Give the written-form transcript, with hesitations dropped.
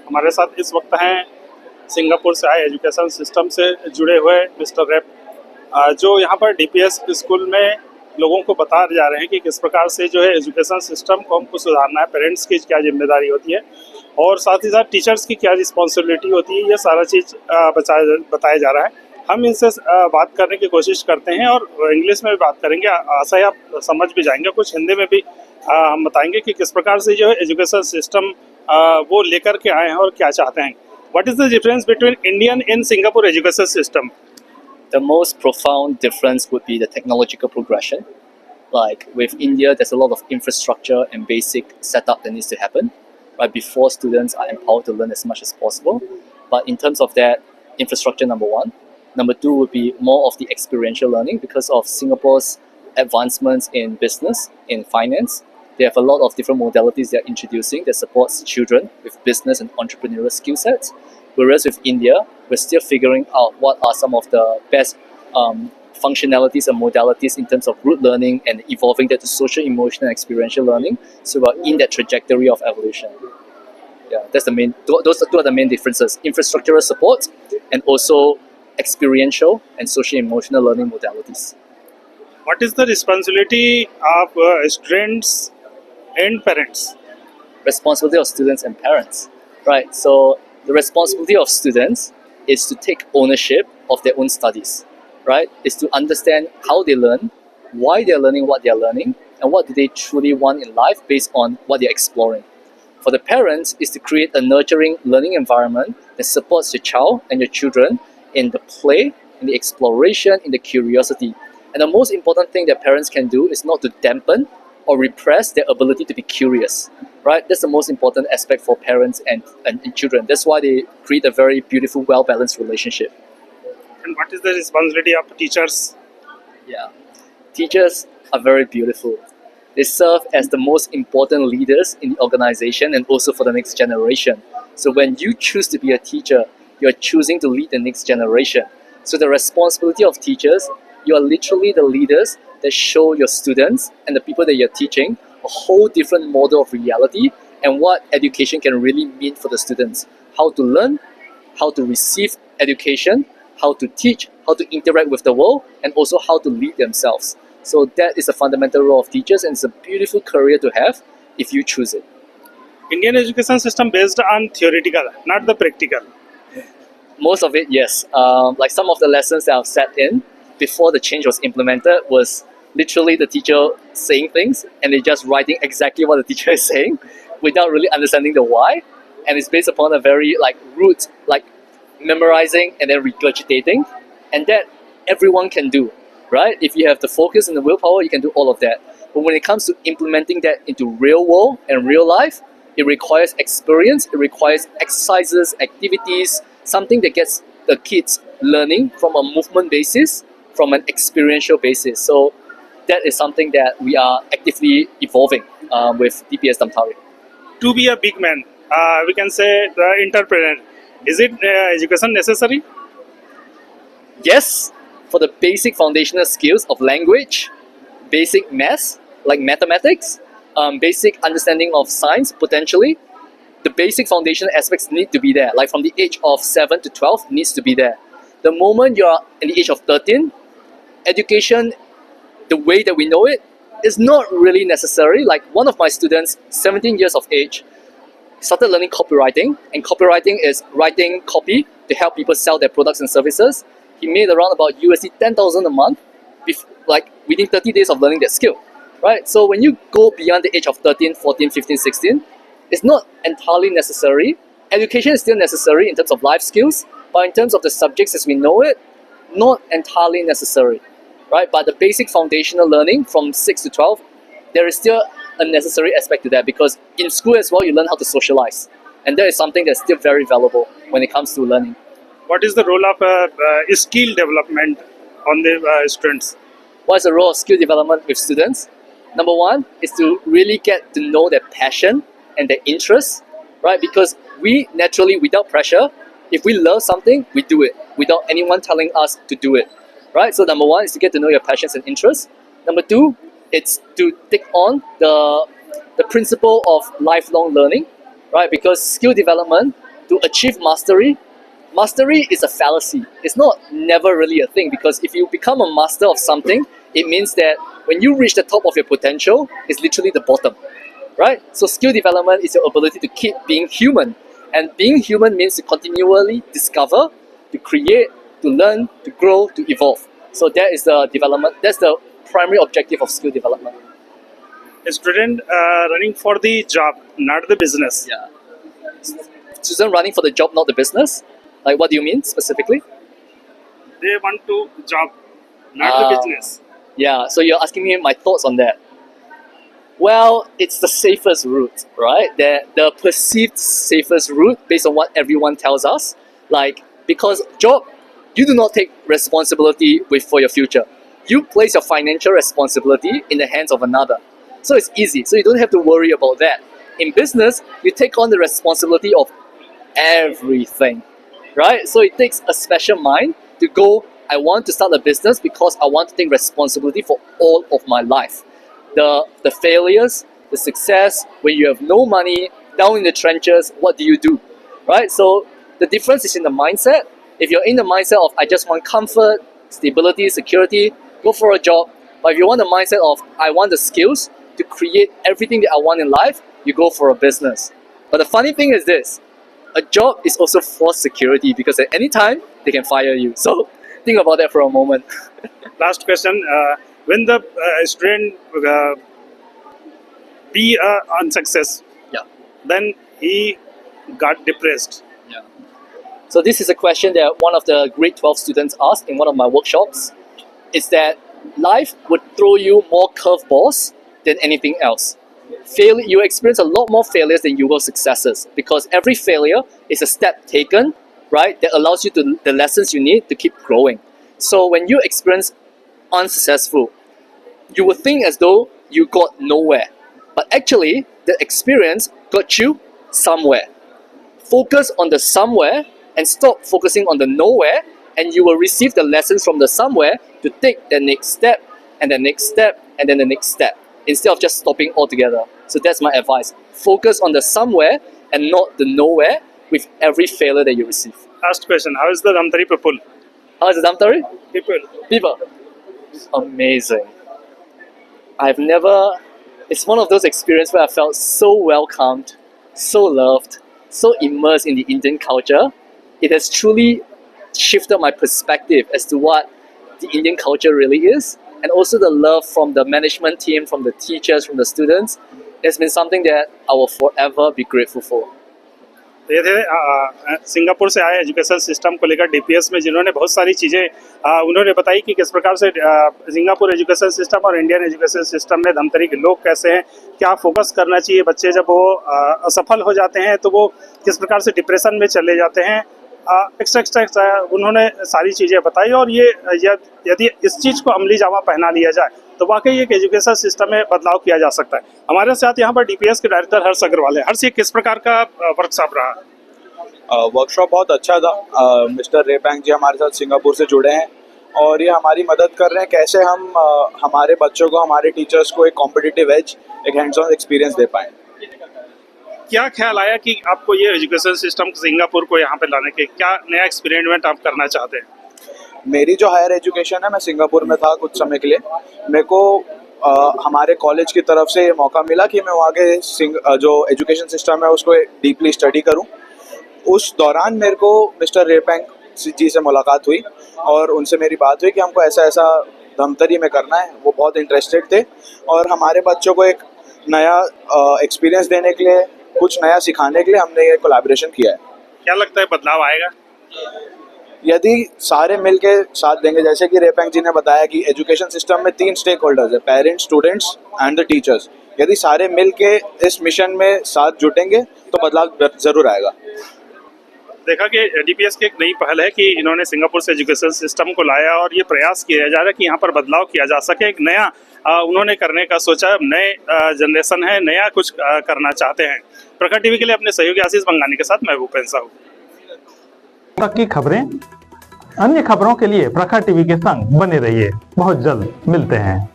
हमारे साथ इस वक्त हैं सिंगापुर से आए एजुकेशन सिस्टम से जुड़े हुए मिस्टर रैप, जो यहाँ पर डीपीएस स्कूल में लोगों को बता जा रहे हैं कि किस प्रकार से जो है एजुकेशन सिस्टम को हमको सुधारना है, पेरेंट्स की क्या जिम्मेदारी होती है और साथ ही साथ टीचर्स की क्या रिस्पॉन्सिबिलिटी होती है, ये सारा चीज़ बताया जा रहा है। हम इनसे बात करने की कोशिश करते हैं और इंग्लिश में भी बात करेंगे, आशा है आप समझ भी जाएंगे। कुछ हिंदी में भी हम बताएंगे कि किस प्रकार से जो है एजुकेशन सिस्टम वो लेकर के आए हैं और क्या चाहते हैं। What is the difference between Indian and Singapore education system? The most profound difference would be the technological progression. Like with India, there's a lot of infrastructure and basic setup that needs to happen, right, before students are empowered to learn as much as possible. But in terms of that, infrastructure, number one. Number two would be more of the experiential learning because of Singapore's advancements in business, in finance. They have a lot of different modalities they're introducing that supports children with business and entrepreneurial skill sets. Whereas with India, we're still figuring out what are some of the best functionalities and modalities in terms of root learning and evolving that to social, emotional, and experiential learning. So we're in that trajectory of evolution. Yeah, that's the main. Those are two of the main differences: infrastructural support and also experiential and social, emotional learning modalities. What is the responsibility of students and parents? Responsibility of students and parents, right? So the responsibility of students is to take ownership of their own studies, right? Is to understand how they learn, why they're learning what they're learning, and what do they truly want in life based on what they're exploring. For the parents is to create a nurturing learning environment that supports your child and your children in the play, in the exploration, in the curiosity. And the most important thing that parents can do is not to dampen or repress their ability to be curious, right? That's the most important aspect for parents and children. That's why they create a very beautiful, well-balanced relationship. And what is the responsibility of teachers? Yeah. Teachers are very beautiful. They serve as the most important leaders in the organization and also for the next generation. So when you choose to be a teacher, you're choosing to lead the next generation. So the responsibility of teachers, you are literally the leaders that show your students and the people that you're teaching a whole different model of reality and what education can really mean for the students. How to learn, how to receive education, how to teach, how to interact with the world, and also how to lead themselves. So that is a fundamental role of teachers, and it's a beautiful career to have if you choose it. Indian education system based on theoretical, not the practical. Most of it, yes. Like some of the lessons that I've sat in before the change was implemented was literally the teacher saying things and they're just writing exactly what the teacher is saying without really understanding the why. And it's based upon a very rote, memorizing and then regurgitating. And that everyone can do, right? If you have the focus and the willpower, you can do all of that. But when it comes to implementing that into real world and real life, it requires experience, it requires exercises, activities, something that gets the kids learning from a movement basis, from an experiential basis. So that is something that we are actively evolving with DPS Dhmtari. To be a big man, we can say the entrepreneur. Is it education necessary? Yes, for the basic foundational skills of language, basic maths, like mathematics, basic understanding of science, potentially, the basic foundational aspects need to be there. Like from the age of 7 to 12 needs to be there. The moment you're in the age of 13, education, the way that we know it, is not really necessary. Like one of my students, 17 years of age, started learning copywriting, and copywriting is writing copy to help people sell their products and services. He made around about USD 10,000 a month, within 30 days of learning that skill, right? So when you go beyond the age of 13, 14, 15, 16, it's not entirely necessary. Education is still necessary in terms of life skills, but in terms of the subjects as we know it, not entirely necessary, right? But the basic foundational learning from 6 to 12, there is still a necessary aspect to that because in school as well, you learn how to socialize. And that is something that's still very valuable when it comes to learning. What is the role of skill development on the students? What is the role of skill development with students? Number one is to really get to know their passion and their interests, right? Because we naturally, without pressure, if we love something, we do it without anyone telling us to do it, right? So number one is to get to know your passions and interests. Number two, it's to take on the principle of lifelong learning, right? Because skill development to achieve mastery, mastery is a fallacy. It's not never really a thing, because if you become a master of something, it means that when you reach the top of your potential, it's literally the bottom, right? So skill development is your ability to keep being human. And being human means to continually discover, to create, to learn, to grow, to evolve. So that is the development, that's the primary objective of skill development. A student running for the job, not the business. Yeah. Student running for the job, not the business? Like, what do you mean specifically? They want to job, not the business. Yeah, so you're asking me my thoughts on that. Well, it's the safest route, right? The perceived safest route based on what everyone tells us. Like, because job, you do not take responsibility for your future. You place your financial responsibility in the hands of another. So it's easy. So you don't have to worry about that. In business, you take on the responsibility of everything, right? So it takes a special mind to go, I want to start a business because I want to take responsibility for all of my life. The failures, the success, when you have no money, down in the trenches, what do you do, right? So the difference is in the mindset. If you're in the mindset of, I just want comfort, stability, security, go for a job. But if you want the mindset of, I want the skills to create everything that I want in life, you go for a business. But the funny thing is this, a job is also false security, because at any time, they can fire you. So think about that for a moment. Last question. When the student be unsuccess, Yeah. then he got depressed. Yeah. So this is a question that one of the grade 12 students asked in one of my workshops. Is that life would throw you more curveballs than anything else. You experience a lot more failures than you will successes, because every failure is a step taken, right, that allows you to the lessons you need to keep growing. So when you experience unsuccessful, you will think as though you got nowhere. But actually, the experience got you somewhere. Focus on the somewhere and stop focusing on the nowhere, and you will receive the lessons from the somewhere to take the next step, and the next step, and then the next step, instead of just stopping altogether. So that's my advice. Focus on the somewhere and not the nowhere with every failure that you receive. Last question. How is the Dhmtari people? How is the Dhmtari? People. Amazing. It's one of those experiences where I felt so welcomed, so loved, so immersed in the Indian culture. It has truly shifted my perspective as to what the Indian culture really is, and also the love from the management team, from the teachers, from the students. It's been something that I will forever be grateful for. ये थे Singapore से आए education system को लेकर DPS में, जिन्होंने बहुत सारी चीज़ें उन्होंने बताई कि किस प्रकार से सिंगापुर एजुकेशन सिस्टम और इंडियन एजुकेशन सिस्टम में धमतरी के लोग कैसे हैं, क्या फोकस करना चाहिए बच्चे जब वो असफल हो जाते हैं तो वो किस प्रकार से डिप्रेशन में चले जाते हैं, एक्स्ट्रा उन्होंने सारी चीज़ें बताई। और ये यदि इस चीज़ को अमली जामा पहना लिया जाए तो वाकई एक एजुकेशन सिस्टम में बदलाव किया जा सकता है। हमारे साथ यहाँ पर डीपीएस के डायरेक्टर हर्ष अग्रवाल है। हर्ष, ये किस प्रकार का वर्कशॉप रहा? वर्कशॉप बहुत अच्छा था। मिस्टर रेपैंग जी हमारे साथ सिंगापुर से जुड़े हैं और ये हमारी मदद कर रहे हैं कैसे हम हमारे बच्चों को, हमारे टीचर्स को एक कॉम्पिटिटिव एज, एक हैंड्स ऑन एक्सपीरियंस दे पाएँ। क्या ख्याल आया कि आपको ये एजुकेशन सिस्टम सिंगापुर को यहाँ पे लाने के, क्या नया एक्सपेरिमेंट आप करना चाहते हैं? मेरी जो हायर एजुकेशन है, मैं सिंगापुर में था कुछ समय के लिए। मेरे को हमारे कॉलेज की तरफ से ये मौका मिला कि मैं वहाँ के जो एजुकेशन सिस्टम है उसको डीपली स्टडी करूँ। उस दौरान मेरे को मिस्टर रेपैंग जी से मुलाकात हुई और उनसे मेरी बात हुई कि हमको ऐसा ऐसा धमतरी में करना है। वो बहुत इंटरेस्टेड थे और हमारे बच्चों को एक नया एक्सपीरियंस देने के लिए, कुछ नया सिखाने के लिए हमने ये कोलैबोरेशन किया है। क्या लगता है बदलाव आएगा यदि सारे मिलके साथ देंगे? जैसे कि रेपैंग जी ने बताया कि एजुकेशन सिस्टम में 3 स्टेक होल्डर्स है, parents, students and the teachers. यदि सारे मिलके इस मिशन में साथ जुटेंगे तो बदलाव जरूर आएगा। देखा कि डीपीएस की एक नई पहल है कि इन्होंने सिंगापुर से एजुकेशन सिस्टम को लाया और ये प्रयास किया जा रहा है कि यहाँ पर बदलाव किया जा सके। एक नया उन्होंने करने का सोचा, नए जनरेशन है, नया कुछ करना चाहते हैं। प्रखर टीवी के लिए अपने सहयोगी आशीष बंगानी के साथ मैं भूपेंद्र साहू। तक की खबरें, अन्य खबरों के लिए प्रखर टीवी के संग बने रहिए। बहुत जल्द मिलते हैं।